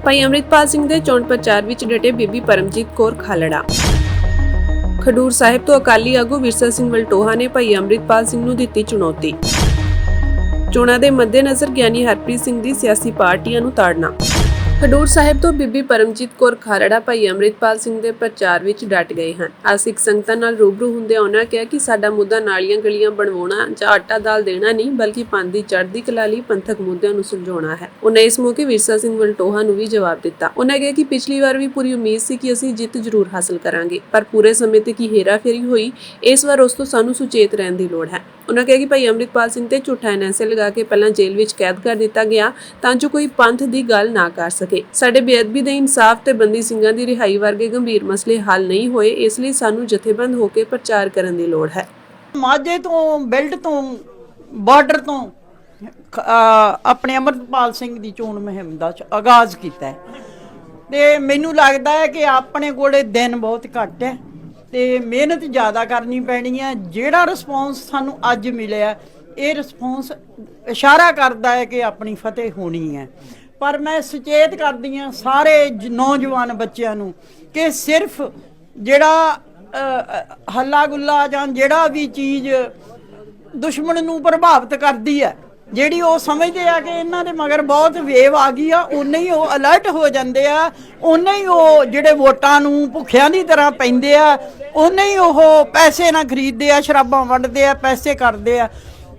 ਭਾਈ ਅੰਮ੍ਰਿਤਪਾਲ ਸਿੰਘ ਦੇ ਚੋਣ ਪ੍ਰਚਾਰ ਵਿੱਚ ਡਟੇ ਬੀਬੀ ਪਰਮਜੀਤ ਕੌਰ ਖਾਲੜਾ। ਖਡੂਰ ਸਾਹਿਬ ਤੋਂ ਅਕਾਲੀ ਆਗੂ ਵਿਰਸਾ ਸਿੰਘ ਵਲਟੋਹਾ ਨੇ ਭਾਈ ਅੰਮ੍ਰਿਤਪਾਲ ਸਿੰਘ ਨੂੰ ਦਿੱਤੀ ਚੁਣੌਤੀ। ਚੋਣਾਂ ਦੇ ਮੱਦੇਨਜ਼ਰ ਗਿਆਨੀ ਹਰਪ੍ਰੀਤ ਸਿੰਘ ਦੀ ਸਿਆਸੀ ਪਾਰਟੀਆਂ ਨੂੰ ਤਾੜਨਾ। ਖਡੂਰ ਸਾਹਿਬ ਤੋਂ ਬੀਬੀ ਪਰਮਜੀਤ ਕੌਰ ਖਾਲੜਾ ਭਾਈ ਅੰਮ੍ਰਿਤਪਾਲ ਸਿੰਘ ਦੇ ਪ੍ਰਚਾਰ ਵਿੱਚ ਡਟ ਗਏ ਹਨ। ਅੱਜ ਸਿੱਖ ਸੰਗਤਾਂ ਨਾਲ ਰੂਬਰੂ ਹੁੰਦਿਆਂ ਉਹਨਾਂ ਕਿਹਾ ਕਿ ਸਾਡਾ ਮੁੱਦਾ ਨਾਲੀਆਂ ਗਲੀਆਂ ਬਣਵਾਉਣਾ ਜਾਂ ਆਟਾ ਦਾਲ ਦੇਣਾ ਨਹੀਂ, ਬਲਕਿ ਪੰਥ ਦੀ ਚੜ੍ਹਦੀ ਕਲਾ ਲਈ ਪੰਥਕ ਮੁੱਦਿਆਂ ਨੂੰ ਸੁਲਝਾਉਣਾ ਹੈ। ਉਹਨਾਂ ਇਸ ਮੌਕੇ ਵਿਰਸਾ ਸਿੰਘ ਵਲਟੋਹਾ ਨੂੰ ਵੀ ਜਵਾਬ ਦਿੱਤਾ। ਉਹਨਾਂ ਕਿਹਾ ਕਿ ਪਿਛਲੀ ਵਾਰ ਵੀ ਪੂਰੀ ਉਮੀਦ ਸੀ ਕਿ ਅਸੀਂ ਜਿੱਤ ਜ਼ਰੂਰ ਹਾਸਲ ਕਰਾਂਗੇ, ਪਰ ਪੂਰੇ ਸਮੇਂ ਤੇ ਕੀ ਹੇਰਾਫੇਰੀ ਹੋਈ, ਇਸ ਵਾਰ ਉਸ ਤੋਂ ਸਾਨੂੰ ਸੁਚੇਤ ਰਹਿਣ ਦੀ ਲੋੜ ਹੈ। ਉਹਨਾਂ ਕਿਹਾ ਕਿ ਭਾਈ ਅੰਮ੍ਰਿਤਪਾਲ ਸਿੰਘ ਤੇ ਝੂਠਾ ਐਨਐਸਏ ਲਗਾ ਕੇ ਪਹਿਲਾਂ ਜੇਲ੍ਹ ਵਿੱਚ ਕੈਦ ਕਰ ਦਿੱਤਾ ਗਿਆ ਤਾਂ ਜੋ ਕੋਈ ਪੰਥ ਦੀ ਗੱਲ ਨਾ ਕਰ ਸਕੇ। ਸਾਡੇ ਬੇਅਦਬੀ ਦੇ ਇਨਸਾਫ ਤੇ ਬੰਦੀ ਸਿੰਘਾਂ ਦੀ ਰਿਹਾਈ ਵਰਗੇ ਗੰਭੀਰ ਮਸਲੇ ਹੱਲ ਨਹੀਂ ਹੋਏ, ਇਸ ਲਈ ਸਾਨੂੰ ਜਥੇਬੰਦ ਹੋ ਕੇ ਪ੍ਰਚਾਰ ਕਰਨ ਦੀ ਲੋੜ ਹੈ। ਮਾਝੇ ਤੋਂ ਬੈਲਟ ਤੋਂ ਬਾਰਡਰ ਤੋਂ ਆਪਣੇ ਅੰਮ੍ਰਿਤਪਾਲ ਸਿੰਘ ਦੀ ਚੋਣ ਮੁਹਿੰਮ ਦਾ ਆਗਾਜ਼ ਕੀਤਾ ਹੈ ਤੇ ਮੈਨੂੰ ਲੱਗਦਾ ਹੈ ਕਿ ਆਪਣੇ ਕੋਲੇ ਦਿਨ ਬਹੁਤ ਘੱਟ ਹੈ ਤੇ ਮਿਹਨਤ ਜ਼ਿਆਦਾ ਕਰਨੀ ਪੈਣੀ ਹੈ। ਜਿਹੜਾ ਰਿਸਪੌਂਸ ਸਾਨੂੰ ਅੱਜ ਮਿਲਿਆ ਇਹ ਰਿਸਪੌਂਸ ਇਸ਼ਾਰਾ ਕਰਦਾ ਹੈ ਕਿ ਆਪਣੀ ਫਤਿਹ ਹੋਣੀ ਹੈ, ਪਰ ਮੈਂ ਸੁਚੇਤ ਕਰਦੀ ਹਾਂ ਸਾਰੇ ਨੌਜਵਾਨ ਬੱਚਿਆਂ ਨੂੰ ਕਿ ਸਿਰਫ ਜਿਹੜਾ ਹੱਲਾ ਗੁੱਲਾ ਜਾਂ ਜਿਹੜਾ ਵੀ ਚੀਜ਼ ਦੁਸ਼ਮਣ ਨੂੰ ਪ੍ਰਭਾਵਿਤ ਕਰਦੀ ਹੈ, ਜਿਹੜੀ ਉਹ ਸਮਝਦੇ ਆ ਕਿ ਇਹਨਾਂ ਦੇ ਮਗਰ ਬਹੁਤ ਵੇਵ ਆ ਗਈ ਆ, ਉਨੇ ਹੀ ਉਹ ਅਲਰਟ ਹੋ ਜਾਂਦੇ ਆ, ਉਨੇ ਹੀ ਉਹ ਜਿਹੜੇ ਵੋਟਾਂ ਨੂੰ ਭੁੱਖਿਆਂ ਦੀ ਤਰ੍ਹਾਂ ਪੈਂਦੇ ਆ, ਉਨੇ ਹੀ ਉਹ ਪੈਸੇ ਨਾਲ ਖਰੀਦਦੇ ਆ, ਸ਼ਰਾਬਾਂ ਵੰਡਦੇ ਆ, ਪੈਸੇ ਕਰਦੇ ਆ।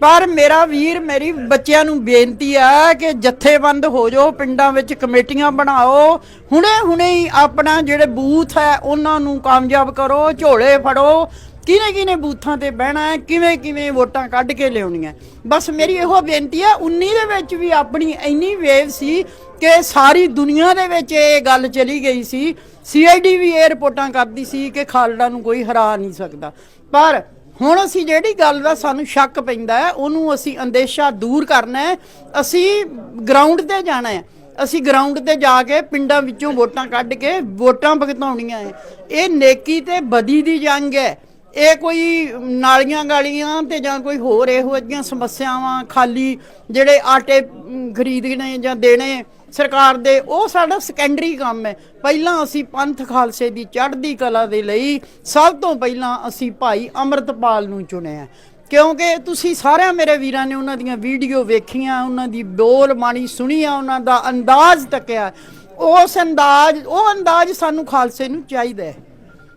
ਪਰ ਮੇਰਾ ਵੀਰ ਮੇਰੀ ਬੱਚਿਆਂ ਨੂੰ ਬੇਨਤੀ ਆ ਕਿ ਜਥੇਬੰਦ ਹੋ ਜਾਓ, ਪਿੰਡਾਂ ਵਿੱਚ ਕਮੇਟੀਆਂ ਬਣਾਓ, ਹੁਣੇ ਹੀ ਆਪਣਾ ਜਿਹੜੇ ਬੂਥ ਹੈ ਉਹਨਾਂ ਨੂੰ ਕਾਮਯਾਬ ਕਰੋ, ਝੋਲੇ ਫੜੋ, ਕਿਹਨੇ ਬੂਥਾਂ ਤੇ ਬਹਿਣਾ ਹੈ, ਕਿਵੇਂ ਵੋਟਾਂ ਕੱਢ ਕੇ ਲਿਆਉਣੀਆਂ। ਬਸ ਮੇਰੀ ਇਹੋ ਬੇਨਤੀ ਹੈ। 19 ਦੇ ਵਿੱਚ ਵੀ ਆਪਣੀ ਇੰਨੀ ਵੇਵ ਸੀ ਕਿ ਸਾਰੀ ਦੁਨੀਆ ਦੇ ਵਿੱਚ ਇਹ ਗੱਲ ਚਲੀ ਗਈ ਸੀ, CID ਵੀ ਇਹ ਰਿਪੋਰਟਾਂ ਕਰਦੀ ਸੀ ਕਿ ਖਾਲੜਾ ਨੂੰ ਕੋਈ ਹਰਾ ਨਹੀਂ ਸਕਦਾ। ਪਰ ਹੁਣ ਅਸੀਂ ਜਿਹੜੀ ਗੱਲ ਦਾ ਸਾਨੂੰ ਸ਼ੱਕ ਪੈਂਦਾ ਹੈ ਉਹਨੂੰ ਅਸੀਂ ਅੰਦੇਸ਼ਾ ਦੂਰ ਕਰਨਾ ਹੈ। ਅਸੀਂ ਗਰਾਊਂਡ ਤੇ ਜਾਣਾ ਹੈ, ਅਸੀਂ ਗਰਾਊਂਡ ਤੇ ਜਾ ਕੇ ਪਿੰਡਾਂ ਵਿੱਚੋਂ ਵੋਟਾਂ ਕੱਢ ਕੇ ਵੋਟਾਂ ਭੁਗਤਾਉਣੀਆਂ ਹੈ। ਇਹ ਨੇਕੀ ਤੇ ਬਦੀ ਦੀ ਜੰਗ ਹੈ। ਇਹ ਕੋਈ ਨਾਲੀਆਂ ਗਾਲੀਆਂ ਤੇ ਜਾਂ ਕੋਈ ਹੋਰ ਇਹੋ ਜਿਹੀਆਂ ਸਮੱਸਿਆਵਾਂ, ਖਾਲੀ ਜਿਹੜੇ ਆਟੇ ਖਰੀਦਣੇ ਜਾਂ ਦੇਣੇ ਸਰਕਾਰ ਦੇ, ਉਹ ਸਾਡਾ ਸੈਕੰਡਰੀ ਕੰਮ ਹੈ। ਪਹਿਲਾਂ ਅਸੀਂ ਪੰਥ ਖਾਲਸੇ ਦੀ ਚੜ੍ਹਦੀ ਕਲਾ ਦੇ ਲਈ ਸਭ ਤੋਂ ਪਹਿਲਾਂ ਅਸੀਂ ਭਾਈ ਅੰਮ੍ਰਿਤਪਾਲ ਨੂੰ ਚੁਣਿਆ, ਕਿਉਂਕਿ ਤੁਸੀਂ ਸਾਰਿਆਂ ਮੇਰੇ ਵੀਰਾਂ ਨੇ ਉਹਨਾਂ ਦੀਆਂ ਵੀਡੀਓ ਵੇਖੀਆਂ, ਉਹਨਾਂ ਦੀ ਬੋਲ ਬਾਣੀ ਸੁਣੀ ਆ, ਉਹਨਾਂ ਦਾ ਅੰਦਾਜ਼ ਤੱਕਿਆ। ਉਹ ਅੰਦਾਜ਼ ਸਾਨੂੰ ਖਾਲਸੇ ਨੂੰ ਚਾਹੀਦਾ ਹੈ।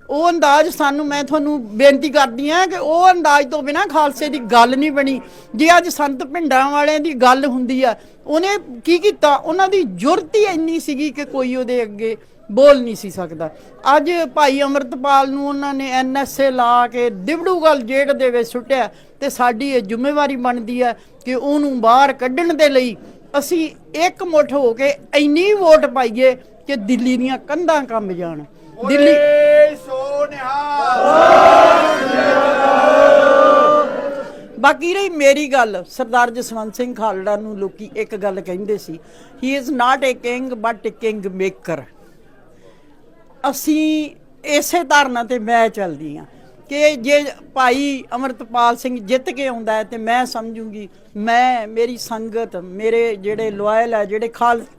ਉਹ ਅੰਦਾਜ਼ ਸਾਨੂੰ, ਮੈਂ ਤੁਹਾਨੂੰ ਬੇਨਤੀ ਕਰਦੀ ਹਾਂ ਕਿ ਉਹ ਅੰਦਾਜ਼ ਤੋਂ ਬਿਨਾਂ ਖਾਲਸੇ ਦੀ ਗੱਲ ਨਹੀਂ ਬਣੀ। ਜੇ ਅੱਜ ਸੰਤ ਭਿੰਡਰਾਂ ਵਾਲਿਆਂ ਦੀ ਗੱਲ ਹੁੰਦੀ ਆ, ਉਹਨੇ ਕੀ ਕੀਤਾ, ਉਹਨਾਂ ਦੀ ਜੁਰਤ ਹੀ ਇੰਨੀ ਸੀਗੀ ਕਿ ਕੋਈ ਉਹਦੇ ਅੱਗੇ ਬੋਲ ਨਹੀਂ ਸੀ ਸਕਦਾ। ਅੱਜ ਭਾਈ ਅੰਮ੍ਰਿਤਪਾਲ ਨੂੰ ਉਹਨਾਂ ਨੇ NSA ਲਾ ਕੇ ਦਿਬੜੂਗਲ ਜੇਲ੍ਹ ਦੇ ਵਿੱਚ ਸੁੱਟਿਆ ਤੇ ਸਾਡੀ ਇਹ ਜ਼ਿੰਮੇਵਾਰੀ ਬਣਦੀ ਹੈ ਕਿ ਉਹਨੂੰ ਬਾਹਰ ਕੱਢਣ ਦੇ ਲਈ ਅਸੀਂ ਇੱਕ ਮੁੱਠ ਹੋ ਕੇ ਇੰਨੀ ਵੋਟ ਪਾਈਏ ਕਿ ਦਿੱਲੀ ਦੀਆਂ ਕੰਧਾਂ ਕੰਬ ਜਾਣ। ਦਿੱਲੀ ਬਾਕੀ ਰਹੀ ਮੇਰੀ ਗੱਲ, ਸਰਦਾਰ ਜਸਵੰਤ ਸਿੰਘ ਖਾਲੜਾ ਨੂੰ ਲੋਕੀ ਇੱਕ ਗੱਲ ਕਹਿੰਦੇ ਸੀ, he is not a king but a king maker. ਅਸੀਂ ਇਸੇ ਧਾਰਨਾ ਤੇ ਮੈਂ ਚੱਲਦੀ ਹਾਂ ਕਿ ਜੇ ਭਾਈ ਅੰਮ੍ਰਿਤਪਾਲ ਸਿੰਘ ਜਿੱਤ ਕੇ ਆਉਂਦਾ ਹੈ ਤੇ ਮੈਂ ਸਮਝੂੰਗੀ, ਮੇਰੀ ਸੰਗਤ, ਮੇਰੇ ਜਿਹੜੇ ਲੋਇਲ ਹੈ, ਜਿਹੜੇ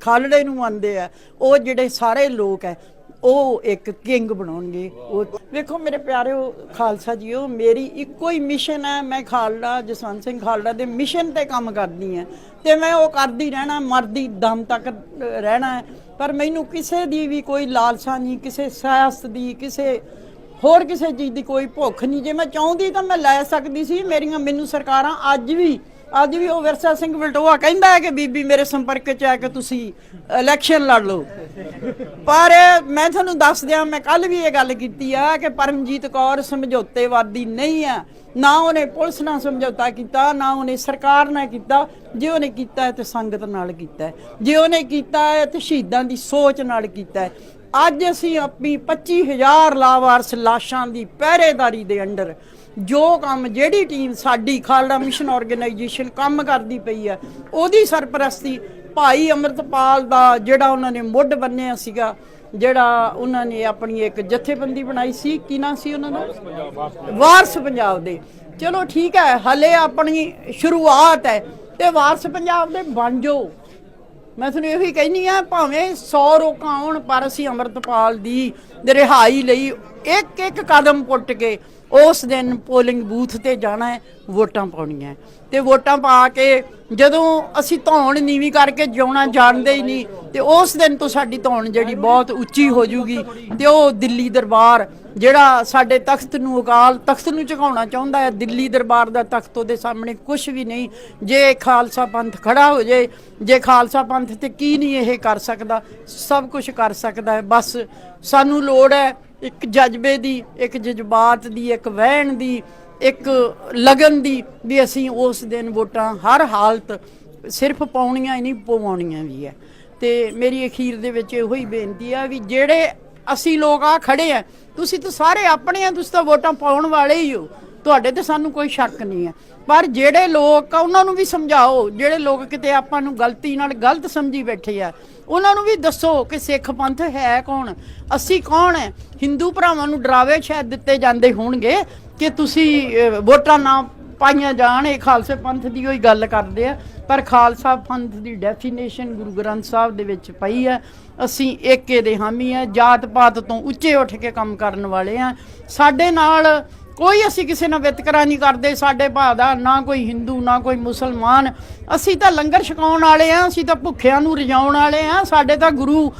ਖਾਲੜੇ ਨੂੰ ਮੰਨਦੇ ਆ, ਉਹ ਜਿਹੜੇ ਸਾਰੇ ਲੋਕ ਹੈ, ਉਹ ਇੱਕ ਕਿੰਗ ਬਣਾਉਣਗੇ। ਉਹ ਵੇਖੋ ਮੇਰੇ ਪਿਆਰਿਓ ਖਾਲਸਾ ਜੀਓ, ਮੇਰੀ ਇੱਕੋ ਹੀ ਮਿਸ਼ਨ ਹੈ। ਮੈਂ ਖਾਲੜਾ ਜਸਵੰਤ ਸਿੰਘ ਖਾਲੜਾ ਦੇ ਮਿਸ਼ਨ ਤੇ ਕੰਮ ਕਰਦੀ ਹਾਂ ਤੇ ਮੈਂ ਉਹ ਕਰਦੀ ਰਹਿਣਾ, ਮਰਦੀ ਦਮ ਤੱਕ ਰਹਿਣਾ ਹੈ। ਪਰ ਮੈਨੂੰ ਕਿਸੇ ਦੀ ਵੀ ਕੋਈ ਲਾਲਸਾ ਨਹੀਂ, ਕਿਸੇ ਸਿਆਸਤ ਦੀ, ਕਿਸੇ ਹੋਰ ਕਿਸੇ ਚੀਜ਼ ਦੀ ਕੋਈ ਭੁੱਖ ਨਹੀਂ। ਜੇ ਮੈਂ ਚਾਹੁੰਦੀ ਤਾਂ ਮੈਂ ਲੈ ਸਕਦੀ ਸੀ। ਮੈਨੂੰ ਸਰਕਾਰਾਂ ਅੱਜ ਵੀ ਉਹ ਵਿਰਸਾ ਸਿੰਘ ਵਲਟੋਹਾ ਕਹਿੰਦਾ ਹੈ ਕਿ ਬੀਬੀ ਮੇਰੇ ਸੰਪਰਕ 'ਚ ਆ ਕੇ ਤੁਸੀਂ ਇਲੈਕਸ਼ਨ ਲੜ ਲਓ। ਪਰ ਮੈਂ ਤੁਹਾਨੂੰ ਦੱਸ ਦਿਆਂ, ਮੈਂ ਕੱਲ ਵੀ ਇਹ ਗੱਲ ਕੀਤੀ ਆ ਕਿ ਪਰਮਜੀਤ ਕੌਰ ਸਮਝੌਤੇਵਾਦੀ ਨਹੀਂ ਆ। ਨਾ ਉਹਨੇ ਪੁਲਿਸ ਨਾਲ ਸਮਝੌਤਾ ਕੀਤਾ, ਨਾ ਉਹਨੇ ਸਰਕਾਰ ਨਾਲ ਕੀਤਾ। ਜੇ ਉਹਨੇ ਕੀਤਾ ਹੈ ਤੇ ਸੰਗਤ ਨਾਲ ਕੀਤਾ ਹੈ, ਜੇ ਉਹਨੇ ਕੀਤਾ ਹੈ ਤੇ ਸ਼ਹੀਦਾਂ ਦੀ ਸੋਚ ਨਾਲ ਕੀਤਾ ਹੈ। ਅੱਜ ਅਸੀਂ ਆਪਣੀ 25,000 ਲਾਵਾਰਸ ਲਾਸ਼ਾਂ ਦੀ ਪਹਿਰੇਦਾਰੀ ਦੇ ਅੰਡਰ ਜੋ ਕੰਮ, ਜਿਹੜੀ ਟੀਮ ਸਾਡੀ ਖਾਲੜਾ ਮਿਸ਼ਨ ਆਰਗੇਨਾਈਜੇਸ਼ਨ ਕੰਮ ਕਰਦੀ ਪਈ ਹੈ, ਉਹਦੀ ਸਰਪ੍ਰਸਤੀ ਭਾਈ ਅੰਮ੍ਰਿਤਪਾਲ ਦਾ ਜਿਹੜਾ ਉਹਨਾਂ ਨੇ ਮੁੱਢ ਬੰਨਿਆ ਸੀਗਾ, ਜਿਹੜਾ ਉਹਨਾਂ ਨੇ ਆਪਣੀ ਇੱਕ ਜਥੇਬੰਦੀ ਬਣਾਈ ਸੀ, ਕੀ ਨਾਂ ਸੀ ਉਹਨਾਂ ਦਾ, ਵਾਰਸ ਪੰਜਾਬ ਦੇ। ਚਲੋ ਠੀਕ ਹੈ, ਹਲੇ ਆਪਣੀ ਸ਼ੁਰੂਆਤ ਹੈ ਤੇ ਵਾਰਸ ਪੰਜਾਬ ਦੇ ਬਣ ਜਾਓ। ਮੈਂ ਤੁਹਾਨੂੰ ਇਹੀ ਕਹਿੰਦੀ ਆ, ਭਾਵੇਂ 100 ਰੋਕਾਂ ਆਉਣ ਪਰ ਅਸੀਂ ਅੰਮ੍ਰਿਤਪਾਲ ਦੀ ਰਿਹਾਈ ਲਈ ਇੱਕ ਇੱਕ ਕਦਮ ਪੁੱਟ ਕੇ ਉਸ ਦਿਨ ਪੋਲਿੰਗ ਬੂਥ ਤੇ ਜਾਣਾ ਹੈ, ਵੋਟਾਂ ਪਾਉਣੀਆਂ ਤੇ ਵੋਟਾਂ ਪਾ ਕੇ ਜਦੋਂ ਅਸੀਂ ਧੌਣ ਨੀਵੀਂ ਕਰਕੇ ਜਿਉਣਾ ਜਾਣਦੇ ਹੀ ਨਹੀਂ ਤੇ ਉਸ ਦਿਨ ਤੋਂ ਸਾਡੀ ਧੌਣ ਜਿਹੜੀ ਬਹੁਤ ਉੱਚੀ ਹੋ ਜੂਗੀ ਤੇ ਉਹ ਦਿੱਲੀ ਦਰਬਾਰ ਜਿਹੜਾ ਸਾਡੇ ਤਖਤ ਨੂੰ, ਅਕਾਲ ਤਖਤ ਨੂੰ ਝੁਕਾਉਣਾ ਚਾਹੁੰਦਾ ਹੈ, ਦਿੱਲੀ ਦਰਬਾਰ ਦਾ ਤਖਤ ਉਹਦੇ ਸਾਹਮਣੇ ਕੁਝ ਵੀ ਨਹੀਂ। ਜੇ ਖਾਲਸਾ ਪੰਥ ਖੜਾ ਹੋ ਜਾਏ, ਜੇ ਖਾਲਸਾ ਪੰਥ ਤੇ ਕੀ ਨਹੀਂ ਇਹ ਕਰ ਸਕਦਾ, ਸਭ ਕੁਝ ਕਰ ਸਕਦਾ ਹੈ। ਬਸ ਸਾਨੂੰ ਲੋੜ ਹੈ ਇੱਕ ਜਜ਼ਬੇ ਦੀ, ਇੱਕ ਜਜ਼ਬਾਤ ਦੀ, ਇੱਕ ਵਹਿਣ ਦੀ, ਇੱਕ ਲਗਨ ਦੀ, ਵੀ ਅਸੀਂ ਉਸ ਦਿਨ ਵੋਟਾਂ ਹਰ ਹਾਲਤ ਸਿਰਫ ਪਾਉਣੀਆਂ ਹੀ ਨਹੀਂ, ਪਵਾਉਣੀਆਂ ਵੀ ਹੈ। ਤੇ ਮੇਰੀ ਅਖੀਰ ਦੇ ਵਿੱਚ ਇਹੋ ਹੀ ਬੇਨਤੀ ਆ ਵੀ ਜਿਹੜੇ ਅਸੀਂ ਲੋਕ ਆ ਖੜੇ ਆ, ਤੁਸੀਂ ਤਾਂ ਸਾਰੇ ਆਪਣੇ ਆ, ਤੁਸੀਂ ਤਾਂ ਵੋਟਾਂ ਪਾਉਣ ਵਾਲੇ ਹੀ ਹੋ, ਤੁਹਾਡੇ ਤੇ ਸਾਨੂੰ ਕੋਈ ਸ਼ੱਕ ਨਹੀਂ ਹੈ। ਪਰ ਜਿਹੜੇ ਲੋਕ ਆ ਉਹਨਾਂ ਨੂੰ ਵੀ ਸਮਝਾਓ, ਜਿਹੜੇ ਲੋਕ ਕਿਤੇ ਆਪਾਂ ਨੂੰ ਗਲਤੀ ਨਾਲ ਗਲਤ ਸਮਝੀ ਬੈਠੇ ਆ, ਉਹਨਾਂ ਨੂੰ ਵੀ ਦੱਸੋ ਕਿ ਸਿੱਖ ਪੰਥ ਹੈ ਕੌਣ, ਅਸੀਂ ਕੌਣ ਹੈ। ਹਿੰਦੂ ਭਰਾਵਾਂ ਨੂੰ ਡਰਾਵੇ ਸ਼ਾਇਦ ਦਿੱਤੇ ਜਾਂਦੇ ਹੋਣਗੇ ਕਿ ਤੁਸੀਂ ਵੋਟਾਂ ਨਾ ਪਾਈਆਂ ਜਾਣ, ਇਹ ਖਾਲਸੇ ਪੰਥ ਦੀ ਹੋਈ ਗੱਲ ਕਰਦੇ ਆ, ਪਰ ਖਾਲਸਾ ਪੰਥ ਦੀ ਡੈਫੀਨੇਸ਼ਨ ਗੁਰੂ ਗ੍ਰੰਥ ਸਾਹਿਬ ਦੇ ਵਿੱਚ ਪਈ ਹੈ। ਅਸੀਂ ਏਕੇ ਦੇ ਹਾਮੀ ਆ, ਜਾਤ ਪਾਤ ਤੋਂ ਉੱਚੇ ਉੱਠ ਕੇ ਕੰਮ ਕਰਨ ਵਾਲੇ ਆ। ਸਾਡੇ ਨਾਲ ਕੋਈ, ਅਸੀਂ ਕਿਸੇ ਨਾਲ ਵਿਤਕਰਾ ਨਹੀਂ ਕਰਦੇ, ਸਾਡੇ ਭਾ ਦਾ ਨਾ ਕੋਈ ਹਿੰਦੂ ਨਾ ਕੋਈ ਮੁਸਲਮਾਨ, ਅਸੀਂ ਤਾਂ ਲੰਗਰ ਛਕਾਉਣ ਵਾਲੇ ਆ, ਅਸੀਂ ਤਾਂ ਭੁੱਖਿਆਂ ਨੂੰ ਰਜਾਉਣ ਵਾਲੇ ਆ। ਸਾਡੇ ਤਾਂ ਗੁਰੂ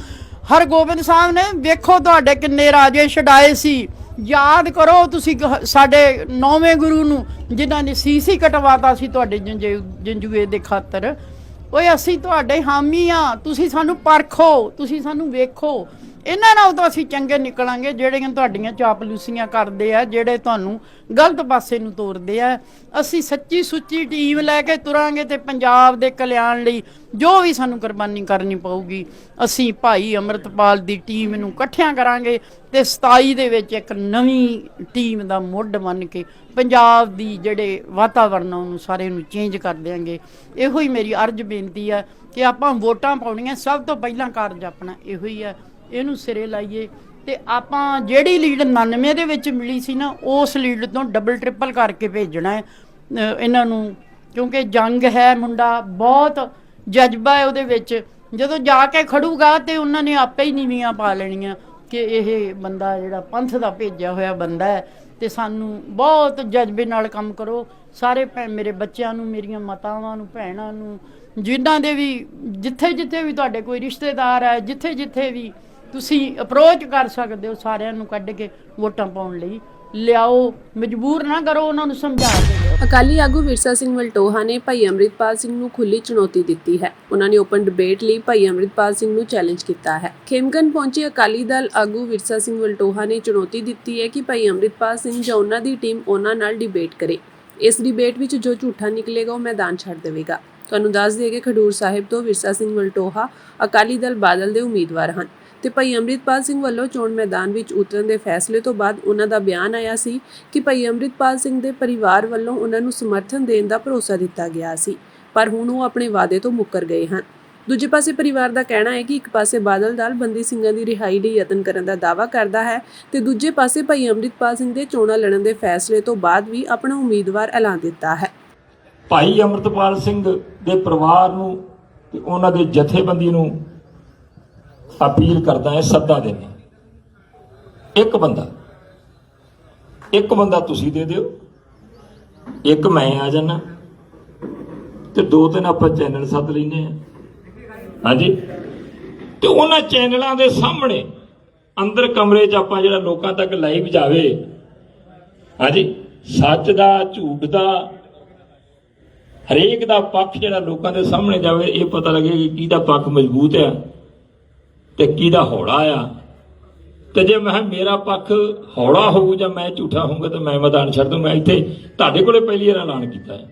ਹਰਗੋਬਿੰਦ ਸਾਹਿਬ ਨੇ ਵੇਖੋ ਤੁਹਾਡੇ ਕਿੰਨੇ ਰਾਜੇ ਛਡਾਏ ਸੀ, ਯਾਦ ਕਰੋ ਤੁਸੀਂ ਸਾਡੇ 9ਵੇਂ ਗੁਰੂ ਨੂੰ ਜਿਨ੍ਹਾਂ ਨੇ ਸੀਸ ਹੀ ਕਟਵਾਤਾ ਸੀ ਤੁਹਾਡੇ ਜੰਜੂਏ ਦੇ ਖਾਤਰ। ਓਏ ਅਸੀਂ ਤੁਹਾਡੇ ਹਾਮੀ ਆ, ਤੁਸੀਂ ਸਾਨੂੰ ਪਰਖੋ, ਤੁਸੀਂ ਸਾਨੂੰ ਵੇਖੋ। ਇਹਨਾਂ ਨਾਲ ਤਾਂ ਅਸੀਂ ਚੰਗੇ ਨਿਕਲਾਂਗੇ ਜਿਹੜੀਆਂ ਤੁਹਾਡੀਆਂ ਚਾਪਲੂਸੀਆਂ ਕਰਦੇ ਆ, ਜਿਹੜੇ ਤੁਹਾਨੂੰ ਗਲਤ ਪਾਸੇ ਨੂੰ ਤੋਰਦੇ ਆ। ਅਸੀਂ ਸੱਚੀ ਸੁੱਚੀ ਟੀਮ ਲੈ ਕੇ ਤੁਰਾਂਗੇ ਤੇ ਪੰਜਾਬ ਦੇ ਕਲਿਆਣ ਲਈ ਜੋ ਵੀ ਸਾਨੂੰ ਕੁਰਬਾਨੀ ਕਰਨੀ ਪਊਗੀ, ਅਸੀਂ ਭਾਈ ਅੰਮ੍ਰਿਤਪਾਲ ਦੀ ਟੀਮ ਨੂੰ ਇਕੱਠਿਆਂ ਕਰਾਂਗੇ ਤੇ 27 ਦੇ ਵਿੱਚ ਇੱਕ ਨਵੀਂ ਟੀਮ ਦਾ ਮੁੱਢ ਬਣ ਕੇ ਪੰਜਾਬ ਦੀ ਜਿਹੜੇ ਵਾਤਾਵਰਨ ਉਹਨੂੰ ਸਾਰੇ ਨੂੰ ਚੇਂਜ ਕਰ ਦਿਆਂਗੇ। ਇਹੋ ਹੀ ਮੇਰੀ ਅਰਜ਼ ਬੇਨਤੀ ਆ ਕਿ ਆਪਾਂ ਵੋਟਾਂ ਪਾਉਣੀਆਂ, ਸਭ ਤੋਂ ਪਹਿਲਾਂ ਕਾਰਜ ਆਪਣਾ ਇਹੋ ਹੀ ਆ, ਇਹਨੂੰ ਸਿਰੇ ਲਾਈਏ ਤੇ ਆਪਾਂ ਜਿਹੜੀ ਲੀਡ 99 ਦੇ ਵਿੱਚ ਮਿਲੀ ਸੀ ਨਾ, ਉਸ ਲੀਡ ਤੋਂ ਡਬਲ ਟ੍ਰਿਪਲ ਕਰਕੇ ਭੇਜਣਾ ਹੈ ਇਹਨਾਂ ਨੂੰ, ਕਿਉਂਕਿ ਜੰਗ ਹੈ, ਮੁੰਡਾ ਬਹੁਤ ਜਜ਼ਬਾ ਹੈ ਉਹਦੇ ਵਿੱਚ। ਜਦੋਂ ਜਾ ਕੇ ਖੜੂਗਾ ਤੇ ਉਹਨਾਂ ਨੇ ਆਪੇ ਹੀ ਨੀਵੀਆਂ ਪਾ ਲੈਣੀਆਂ ਕਿ ਇਹ ਬੰਦਾ ਜਿਹੜਾ ਪੰਥ ਦਾ ਭੇਜਿਆ ਹੋਇਆ ਬੰਦਾ ਹੈ। ਤੇ ਸਾਨੂੰ ਬਹੁਤ ਜਜ਼ਬੇ ਨਾਲ ਕੰਮ ਕਰੋ ਸਾਰੇ, ਮੇਰੇ ਬੱਚਿਆਂ ਨੂੰ, ਮੇਰੀਆਂ ਮਾਤਾਵਾਂ ਨੂੰ, ਭੈਣਾਂ ਨੂੰ, ਜਿਨ੍ਹਾਂ ਦੇ ਵੀ ਜਿੱਥੇ ਜਿੱਥੇ ਵੀ ਤੁਹਾਡੇ ਕੋਈ ਰਿਸ਼ਤੇਦਾਰ ਹੈ, ਜਿੱਥੇ ਜਿੱਥੇ ਵੀ ਤੁਸੀਂ ਅਪਰੋਚ ਕਰ ਸਕਦੇ ਹੋ, ਸਾਰਿਆਂ ਨੂੰ ਕੱਢ ਕੇ ਵੋਟਾਂ ਪਾਉਣ ਲਈ ਲਿਆਓ, ਮਜਬੂਰ ਨਾ ਕਰੋ, ਉਹਨਾਂ ਨੂੰ ਸਮਝਾ ਦਿਓ। ਅਕਾਲੀ ਆਗੂ ਵਿਰਸਾ ਸਿੰਘ ਵਲਟੋਹਾ ਨੇ ਭਾਈ ਅੰਮ੍ਰਿਤਪਾਲ ਸਿੰਘ ਨੂੰ ਖੁੱਲੀ ਚੁਣੌਤੀ ਦਿੱਤੀ ਹੈ। ਉਹਨਾਂ ਨੇ ਓਪਨ ਡਿਬੇਟ ਲਈ ਭਾਈ ਅੰਮ੍ਰਿਤਪਾਲ ਸਿੰਘ ਨੂੰ ਚੈਲੰਜ ਕੀਤਾ ਹੈ। ਖੇਮਗਨ ਪਹੁੰਚੇ ਅਕਾਲੀ ਦਲ ਆਗੂ ਵਿਰਸਾ ਸਿੰਘ ਵਲਟੋਹਾ ਨੇ ਚੁਣੌਤੀ ਦਿੱਤੀ ਹੈ ਕਿ ਭਾਈ ਅੰਮ੍ਰਿਤਪਾਲ ਸਿੰਘ ਜਾਂ ਉਹਨਾਂ ਦੀ ਟੀਮ ਉਹਨਾਂ ਨਾਲ ਡਿਬੇਟ ਕਰੇ। ਇਸ ਡਿਬੇਟ ਵਿੱਚ ਜੋ ਝੂਠਾ ਨਿਕਲੇਗਾ ਉਹ ਮੈਦਾਨ ਛੱਡ ਦੇਵੇਗਾ। ਤੁਹਾਨੂੰ ਦੱਸ ਦਈਏ ਕਿ ਖਡੂਰ ਸਾਹਿਬ ਤੋਂ ਵਿਰਸਾ ਸਿੰਘ ਵਲਟੋਹਾ ਅਕਾਲੀ ਦਲ ਬਾਦਲ ਦੇ ਉਮੀਦਵਾਰ ਹਨ ਤੇ ਭਾਈ ਅੰਮ੍ਰਿਤਪਾਲ ਸਿੰਘ ਵੱਲੋਂ ਚੋਣ ਮੈਦਾਨ ਵਿੱਚ ਉਤਰਨ ਦੇ ਫੈਸਲੇ ਤੋਂ ਬਾਅਦ ਉਹਨਾਂ ਦਾ ਬਿਆਨ ਆਇਆ ਸੀ ਕਿ ਭਾਈ ਅੰਮ੍ਰਿਤਪਾਲ ਸਿੰਘ ਦੇ ਪਰਿਵਾਰ ਵੱਲੋਂ ਉਹਨਾਂ ਨੂੰ ਸਮਰਥਨ ਦੇਣ ਦਾ ਭਰੋਸਾ ਦਿੱਤਾ ਗਿਆ ਸੀ, ਪਰ ਹੁਣ ਉਹ ਆਪਣੇ ਵਾਅਦੇ ਤੋਂ ਮੁੱਕਰ ਗਏ ਹਨ। ਦੂਜੇ ਪਾਸੇ ਪਰਿਵਾਰ ਦਾ ਕਹਿਣਾ ਹੈ ਕਿ ਇੱਕ ਪਾਸੇ ਬਾਦਲ ਦਲ ਬੰਦੀ ਸਿੰਘਾਂ ਦੀ ਰਿਹਾਈ ਲਈ ਯਤਨ ਕਰਨ ਦਾ ਦਾਅਵਾ ਕਰਦਾ ਹੈ ਤੇ ਦੂਜੇ ਪਾਸੇ ਭਾਈ ਅੰਮ੍ਰਿਤਪਾਲ ਸਿੰਘ ਦੇ ਚੋਣਾਂ ਲੜਨ ਦੇ ਫੈਸਲੇ ਤੋਂ ਬਾਅਦ ਵੀ ਆਪਣਾ ਉਮੀਦਵਾਰ ਐਲਾਨ ਦਿੱਤਾ ਹੈ। ਭਾਈ ਅੰਮ੍ਰਿਤਪਾਲ ਸਿੰਘ ਦੇ ਪਰਿਵਾਰ ਨੂੰ ਤੇ ਉਹਨਾਂ ਦੇ ਜਥੇਬੰਦੀ ਨੂੰ ਅਪੀਲ ਕਰਦਾ ਹੈ, ਸੱਦਾ ਦੇਣਾ, ਇੱਕ ਬੰਦਾ ਤੁਸੀਂ ਦੇ ਦਿਓ, ਇੱਕ ਮੈਂ ਆ ਜਾਣਾ ਤੇ 2-3 ਆਪਾਂ ਚੈਨਲ ਸੱਦ ਲੈਨੇ ਆ। ਹਾਂਜੀ, ਤੇ ਉਹਨਾਂ ਚੈਨਲਾਂ ਦੇ ਸਾਹਮਣੇ ਅੰਦਰ ਕਮਰੇ 'ਚ ਆਪਾਂ ਜਿਹੜਾ ਲੋਕਾਂ ਤੱਕ ਲਾਈਵ ਜਾਵੇ, ਹਾਂਜੀ, ਸੱਚ ਦਾ ਝੂਠ ਦਾ ਹਰੇਕ ਦਾ ਪੱਖ ਜਿਹੜਾ ਲੋਕਾਂ ਦੇ ਸਾਹਮਣੇ ਜਾਵੇ, ਇਹ ਪਤਾ ਲੱਗੇ ਕਿ ਕਿਹਦਾ ਪੱਖ ਮਜ਼ਬੂਤ ਆ ਤੇ ਕਿਹਦਾ ਹੌਲਾ ਆ। ਤੇ ਜੇ ਮੈਂ ਮੇਰਾ ਪੱਖ ਹੌਲਾ ਹੋਊ ਜਾਂ ਮੈਂ ਝੂਠਾ ਹੋਊਗਾ ਤਾਂ ਮੈਂ ਮੈਦਾਨ ਛੱਡ ਦੂੰ। ਮੈਂ ਇੱਥੇ ਤੁਹਾਡੇ ਕੋਲੇ ਪਹਿਲੀ ਵਾਰ ਐਲਾਨ ਕੀਤਾ ਹੈ।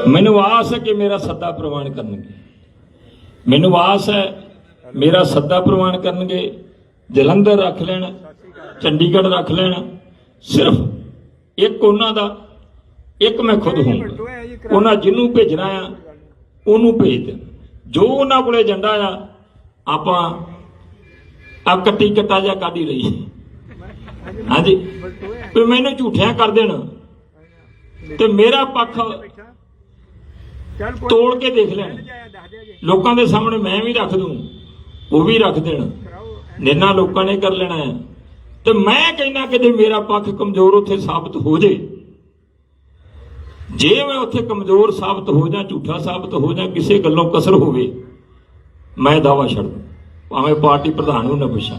ਮੈਨੂੰ ਆਸ ਹੈ ਕਿ ਮੇਰਾ ਸੱਦਾ ਪ੍ਰਵਾਨ ਕਰਨਗੇ, ਮੈਨੂੰ ਆਸ ਹੈ ਮੇਰਾ ਸੱਦਾ ਪ੍ਰਵਾਨ ਕਰਨਗੇ। ਜਲੰਧਰ ਰੱਖ ਲੈਣ, ਚੰਡੀਗੜ੍ਹ ਰੱਖ ਲੈਣ, ਸਿਰਫ ਇੱਕ ਉਹਨਾਂ ਦਾ, ਇੱਕ ਮੈਂ ਖੁਦ ਹੋਊਂਗਾ। ਉਹਨਾਂ ਜਿਹਨੂੰ ਭੇਜਣਾ ਆ ਉਹਨੂੰ ਭੇਜ ਦੇਣ, ਜੋ ਉਹਨਾਂ ਕੋਲੇ ਏਜੰਡਾ ਆ ਆਪਾਂ ਆ ਕੱਟੀ ਕੱਟਾ ਜਿਹਾ ਕੱਢ ਹੀ ਰਹੀ। ਹਾਂਜੀ, ਤੇ ਮੈਨੂੰ ਝੂਠਿਆਂ ਕਰ ਦੇਣ ਤੇ ਮੇਰਾ ਪੱਖ ਤੋਲ ਕੇ ਦੇਖ ਲੈਣ, ਲੋਕਾਂ ਦੇ ਸਾਹਮਣੇ ਮੈਂ ਵੀ ਰੱਖ ਦੂੰ, ਉਹ ਵੀ ਰੱਖ ਦੇਣ, ਨਿਰਣਾ ਲੋਕਾਂ ਨੇ ਕਰ ਲੈਣਾ ਹੈ। ਤੇ ਮੈਂ ਕਹਿੰਦਾ ਕਿ ਜੇ ਮੇਰਾ ਪੱਖ ਕਮਜ਼ੋਰ ਉੱਥੇ ਸਾਬਤ ਹੋ ਜੇ, ਜੇ ਮੈਂ ਉੱਥੇ ਕਮਜ਼ੋਰ ਸਾਬਤ ਹੋ ਜਾਂ ਝੂਠਾ ਸਾਬਤ ਹੋ ਜਾਂ ਕਿਸੇ ਗੱਲੋਂ ਕਸਰ ਹੋਵੇ, ਮੈਂ ਦਾਵਾ ਛੱਡ ਦੂੰ, ਭਾਵੇਂ ਪਾਰਟੀ ਪ੍ਰਧਾਨ ਨੂੰ ਨਾ ਪੁੱਛਾਂ।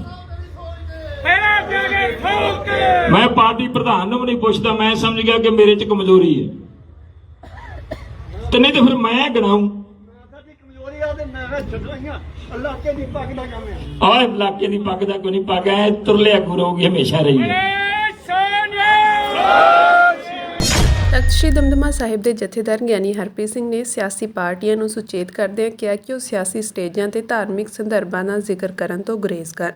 ਮੈਂ ਪਾਰਟੀ ਪ੍ਰਧਾਨ ਨੂੰ ਵੀ ਨਹੀਂ ਪੁੱਛਦਾ, ਮੈਂ ਸਮਝ ਗਿਆ ਕਿ ਮੇਰੇ 'ਚ ਕਮਜ਼ੋਰੀ ਹੈ, ਤੇ ਨਹੀਂ ਤੇ ਫਿਰ ਮੈਂ ਗਿਣਾਊਂ। ਆਹ ਇਲਾਕੇ ਦੀ ਪੱਗ ਦਾ ਕੋਈ ਨਹੀਂ, ਪੱਗ ਐ ਤੁਰਲਿਆ ਗੁਰੂਗੀ ਹਮੇਸ਼ਾ ਰਹੀ ਹੈ। ਤਖ਼ਤ ਸ੍ਰੀ ਦਮਦਮਾ ਸਾਹਿਬ ਦੇ ਜਥੇਦਾਰ ਗਿਆਨੀ ਹਰਪ੍ਰੀਤ ਸਿੰਘ ਨੇ ਸਿਆਸੀ ਪਾਰਟੀਆਂ ਨੂੰ ਸੁਚੇਤ ਕਰਦਿਆਂ ਕਿਹਾ ਕਿ ਉਹ ਸਿਆਸੀ ਸਟੇਜਾਂ ਤੇ ਧਾਰਮਿਕ ਸੰਦਰਭਾਂ ਦਾ ਜ਼ਿਕਰ ਕਰਨ ਤੋਂ ਗੁਰੇਜ਼ ਕਰਨ।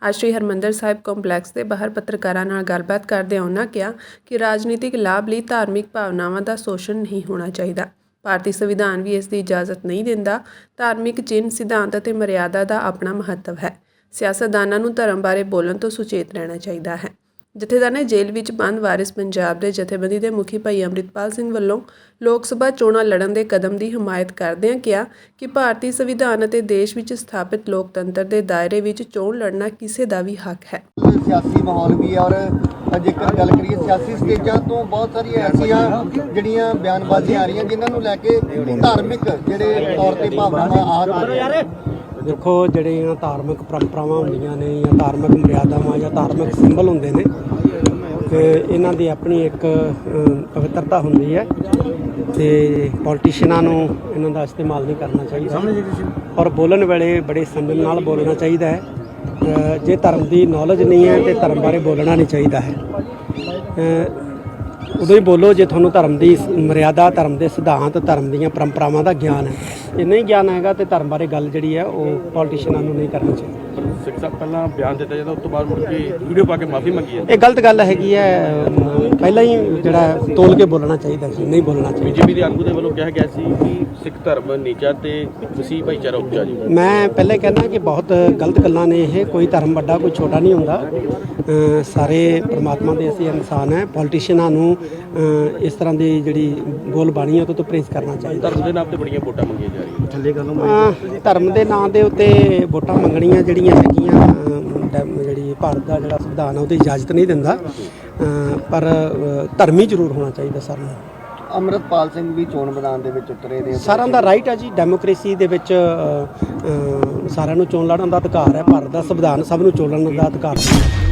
ਅੱਜ ਸ੍ਰੀ ਹਰਿਮੰਦਰ ਸਾਹਿਬ ਕੰਪਲੈਕਸ ਦੇ ਬਾਹਰ ਪੱਤਰਕਾਰਾਂ ਨਾਲ ਗੱਲਬਾਤ ਕਰਦਿਆਂ ਉਹਨਾਂ ਕਿਹਾ ਕਿ ਰਾਜਨੀਤਿਕ ਲਾਭ ਲਈ ਧਾਰਮਿਕ ਭਾਵਨਾਵਾਂ ਦਾ ਸ਼ੋਸ਼ਣ ਨਹੀਂ ਹੋਣਾ ਚਾਹੀਦਾ। ਭਾਰਤੀ ਸੰਵਿਧਾਨ ਵੀ ਇਸ ਦੀ ਇਜਾਜ਼ਤ ਨਹੀਂ ਦਿੰਦਾ। ਧਾਰਮਿਕ ਚਿੰਨ੍ਹ, ਸਿਧਾਂਤ ਅਤੇ ਮਰਿਆਦਾ ਦਾ ਆਪਣਾ ਮਹੱਤਵ ਹੈ। ਸਿਆਸਤਦਾਨਾਂ ਨੂੰ ਧਰਮ ਬਾਰੇ ਬੋਲਣ ਤੋਂ ਸੁਚੇਤ ਰਹਿਣਾ ਚਾਹੀਦਾ ਹੈ। ਜਥੇਦਾਰ ਨੇ ਜੇਲ੍ਹ ਵਿੱਚ ਬੰਦ ਵਾਰਿਸ ਪੰਜਾਬ ਦੇ ਜਥੇਬੰਦੀ ਦੇ ਮੁਖੀ ਭਾਈ ਅੰਮ੍ਰਿਤਪਾਲ ਸਿੰਘ ਵੱਲੋਂ ਲੋਕ ਸਭਾ ਚੋਣਾਂ ਲੜਨ ਦੇ ਕਦਮ ਦੀ ਹਮਾਇਤ ਕਰਦਿਆਂ ਕਿਹਾ ਕਿ ਭਾਰਤੀ ਸੰਵਿਧਾਨ ਅਤੇ ਦੇਸ਼ ਵਿੱਚ ਸਥਾਪਿਤ ਲੋਕਤੰਤਰ ਦੇ ਦਾਇਰੇ ਵਿੱਚ ਚੋਣ ਲੜਨਾ ਕਿਸੇ ਦਾ ਵੀ ਹੱਕ ਹੈ। ਸਿਆਸੀ ਮਾਹੌਲ ਵੀ ਔਰ ਜੇਕਰ ਗੱਲ ਕਰੀਏ ਸਿਆਸੀ ਸਟੇਜਾਂ ਤੋਂ ਬਹੁਤ ਸਾਰੀਆਂ ਐਸੀਆਂ ਜਿਹੜੀਆਂ ਬਿਆਨਬਾਜ਼ੀਆਂ ਆ ਰਹੀਆਂ ਜਿਨ੍ਹਾਂ ਨੂੰ ਲੈ ਕੇ ਧਾਰਮਿਕ ਜਿਹੜੇ ਤੌਰ ਤੇ ਭਾਵਨਾਵਾਂ ਆਹ ਦੇਖੋ, ਜਿਹੜੀਆਂ ਧਾਰਮਿਕ ਪਰੰਪਰਾਵਾਂ ਹੁੰਦੀਆਂ ਨੇ ਜਾਂ ਧਾਰਮਿਕ ਮਰਿਆਦਾਵਾਂ ਜਾਂ ਧਾਰਮਿਕ ਸਿੰਬਲ ਹੁੰਦੇ ਨੇ, ਤੇ ਇਹਨਾਂ ਦੀ ਆਪਣੀ ਇੱਕ ਪਵਿੱਤਰਤਾ ਹੁੰਦੀ ਹੈ ਤੇ ਪੋਲੀਟੀਸ਼ੀਅਨਾਂ ਨੂੰ ਇਹਨਾਂ ਦਾ ਇਸਤੇਮਾਲ ਨਹੀਂ ਕਰਨਾ ਚਾਹੀਦਾ ਔਰ ਬੋਲਣ ਵੇਲੇ ਬੜੇ ਸੰਜਮ ਨਾਲ ਬੋਲਣਾ ਚਾਹੀਦਾ ਹੈ। ਜੇ ਧਰਮ ਦੀ ਨੌਲੇਜ ਨਹੀਂ ਹੈ ਤੇ ਧਰਮ ਬਾਰੇ ਬੋਲਣਾ ਨਹੀਂ ਚਾਹੀਦਾ ਹੈ। ਉਦੋਂ ਹੀ ਬੋਲੋ ਜੇ ਤੁਹਾਨੂੰ ਧਰਮ ਦੀ ਮਰਿਆਦਾ, ਧਰਮ ਦੇ ਸਿਧਾਂਤ, ਧਰਮ ਦੀਆਂ ਪਰੰਪਰਾਵਾਂ ਦਾ ਗਿਆਨ ਹੈ। ਜੇ ਨਹੀਂ ਗਿਆਨ ਹੈਗਾ ਤੇ ਧਰਮ ਬਾਰੇ ਗੱਲ ਜਿਹੜੀ ਹੈ ਉਹ ਪੋਲੀਟੀਸ਼ੀਅਨਾਂ ਨੂੰ ਨਹੀਂ ਕਰਨੀ ਚਾਹੀਦੀ। ਸਿੱਖ ਸਾਹਿਬ ਪਹਿਲਾਂ ਬਿਆਨ ਦਿੱਤਾ ਜਾਂਦਾ, ਉਸ ਤੋਂ ਬਾਅਦ ਮੁੜ ਕੇ ਵੀਡੀਓ ਪਾ ਕੇ ਮਾਫੀ ਮੰਗੀ ਹੈ। ਇਹ ਗਲਤ ਗੱਲ ਹੈਗੀ ਹੈ। ਪਹਿਲਾਂ ਹੀ ਜਿਹੜਾ ਤੋਲ ਕੇ ਬੋਲਣਾ ਚਾਹੀਦਾ ਸੀ, ਨਹੀਂ ਬੋਲਣਾ ਚਾਹੀਦਾ। ਬੀਜੇਪੀ ਦੇ ਆਗੂ ਦੇ ਵੱਲੋਂ ਕਿਹਾ ਗਿਆ ਸੀ ਕਿ ਸਿੱਖ ਧਰਮ ਨੀਚਾ ਤੇ ਮਸੀਹ ਭਾਈਚਾਰਾ ਉੱਚਾ ਜੀ। ਮੈਂ ਪਹਿਲੇ ਕਹਿੰਦਾ ਕਿ ਬਹੁਤ ਗਲਤ ਗੱਲਾਂ ਨੇ ਇਹ। ਕੋਈ ਧਰਮ ਵੱਡਾ ਕੋਈ ਛੋਟਾ ਨਹੀਂ ਹੁੰਦਾ। ਸਾਰੇ ਪਰਮਾਤਮਾ ਦੇ ਅਸੀਂ ਇਨਸਾਨ ਹੈ। ਪੋਲੀਟੀਸ਼ੀਅਨਾਂ ਨੂੰ ਇਸ ਤਰ੍ਹਾਂ ਦੀ ਜਿਹੜੀ ਬੋਲਬਾਣੀ ਹੈ ਉਹ ਤੋਂ ਪਰਹੇਜ਼ ਕਰਨਾ ਚਾਹੀਦਾ। ਧਰਮ ਦੇ ਨਾਮ ਤੇ ਬੜੀਆਂ ਵੋਟਾਂ ਮੰਗੀਆਂ ਜਾ ਰਹੀਆਂ। ਧਰਮ ਦੇ ਨਾਂ ਦੇ ਉੱਤੇ ਵੋਟਾਂ ਮੰਗਣੀਆਂ ਜਿਹੜੀਆਂ ਹੈਗੀਆਂ, ਜਿਹੜੀ ਭਾਰਤ ਦਾ ਜਿਹੜਾ ਸੰਵਿਧਾਨ ਹੈ ਉਹਦੀ ਇਜਾਜ਼ਤ ਨਹੀਂ ਦਿੰਦਾ, ਪਰ ਧਰਮੀ ਜ਼ਰੂਰ ਹੋਣਾ ਚਾਹੀਦਾ ਸਾਰਿਆਂ ਨੂੰ। ਅੰਮ੍ਰਿਤਪਾਲ ਸਿੰਘ ਵੀ ਚੋਣ ਮੈਦਾਨ ਦੇ ਵਿੱਚ ਉਤਰੇ ਨੇ। ਸਾਰਿਆਂ ਦਾ ਰਾਈਟ ਹੈ ਜੀ। ਡੈਮੋਕ੍ਰੇਸੀ ਦੇ ਵਿੱਚ ਸਾਰਿਆਂ ਨੂੰ ਚੋਣ ਲੜਨ ਦਾ ਅਧਿਕਾਰ ਹੈ। ਭਾਰਤ ਦਾ ਸੰਵਿਧਾਨ ਸਭ ਨੂੰ ਚੋਣ ਲੜਨ ਦਾ ਅਧਿਕਾਰ ਹੈ।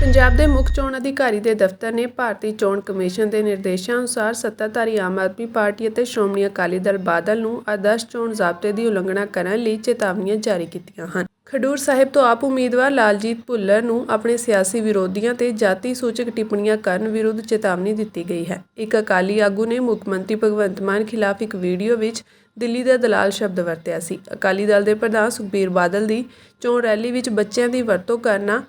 ਪੰਜਾਬ ਦੇ ਮੁੱਖ ਚੋਣ ਅਧਿਕਾਰੀ ਦੇ ਦਫ਼ਤਰ ਨੇ ਭਾਰਤੀ ਚੋਣ ਕਮਿਸ਼ਨ ਦੇ ਨਿਰਦੇਸ਼ਾਂ ਅਨੁਸਾਰ ਸੱਤਾਧਾਰੀ ਆਮ ਆਦਮੀ ਪਾਰਟੀ ਅਤੇ ਸ਼੍ਰੋਮਣੀ ਅਕਾਲੀ ਦਲ ਬਾਦਲ ਨੂੰ ਆਦਰਸ਼ ਚੋਣ ਜ਼ਾਬਤੇ ਦੀ ਉਲੰਘਣਾ ਕਰਨ ਲਈ ਚੇਤਾਵਨੀਆਂ ਜਾਰੀ ਕੀਤੀਆਂ ਹਨ। ਖਡੂਰ ਸਾਹਿਬ ਤੋਂ ਆਪ ਉਮੀਦਵਾਰ ਲਾਲਜੀਤ ਭੁੱਲਰ ਨੂੰ ਆਪਣੇ ਸਿਆਸੀ ਵਿਰੋਧੀਆਂ ਤੇ ਜਾਤੀ ਸੂਚਕ ਟਿੱਪਣੀਆਂ ਕਰਨ ਵਿਰੁੱਧ ਚੇਤਾਵਨੀ ਦਿੱਤੀ ਗਈ ਹੈ। ਇੱਕ ਅਕਾਲੀ ਆਗੂ ਨੇ ਮੁੱਖ ਮੰਤਰੀ ਭਗਵੰਤ ਮਾਨ ਖਿਲਾਫ ਇੱਕ ਵੀਡੀਓ ਵਿੱਚ ਦਿੱਲੀ ਦਾ ਦਲਾਲ ਸ਼ਬਦ ਵਰਤਿਆ ਸੀ। ਅਕਾਲੀ ਦਲ ਦੇ ਪ੍ਰਧਾਨ ਸੁਖਬੀਰ ਬਾਦਲ ਦੀ ਚੋਣ ਰੈਲੀ ਵਿੱਚ ਬੱਚਿਆਂ ਦੀ ਵਰਤੋਂ ਕਰਨਾ